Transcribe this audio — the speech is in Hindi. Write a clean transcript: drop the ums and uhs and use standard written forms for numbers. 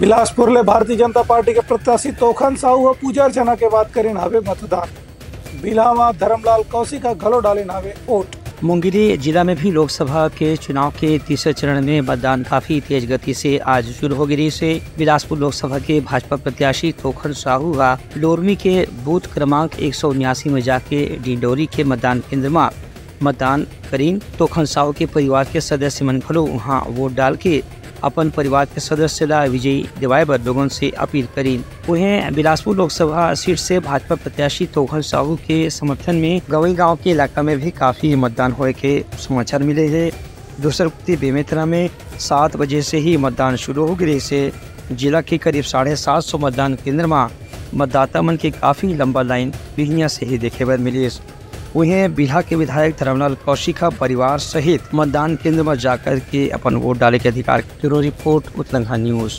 बिलासपुर ले भारतीय जनता पार्टी के प्रत्याशी तोखन साहू पूजा अर्चना के बाद करें नावे मतदान। बिलावा धर्मलाल कौशिक घलो डाले नावे वोट। मुंगेरी जिला में भी लोकसभा के चुनाव के तीसरे चरण में मतदान काफी तेज गति से आज शुरू हो गई से बिलासपुर लोकसभा के भाजपा प्रत्याशी तोखन साहू व लोरमी के बूथ क्रमांक 179 में जाके डिंडोरी के मतदान केंद्र में मतदान करीन। तोखन साहू के परिवार के सदस्य मन घलो वहाँ वोट डाल के अपन परिवार के सदस्य ला विजयी दिवाए बर लोगों से अपील करीन। वहीं बिलासपुर लोकसभा सीट से भाजपा प्रत्याशी तोखन साहू के समर्थन में गवई गांव के इलाका में भी काफी मतदान होए के समाचार मिले है। दूसर बेमेतरा में 7 बजे से ही मतदान शुरू हो गए से जिला के करीब 750 मतदान केंद्र में मतदाता मन के काफी लंबा लाइन बिहिया से ही देखे बर मिली। वहीं बिल्हा के विधायक धर्मलाल कौशिक परिवार सहित मतदान केंद्र में जाकर के अपन वोट डाले के अधिकार। Bureau report Uttarakhand news.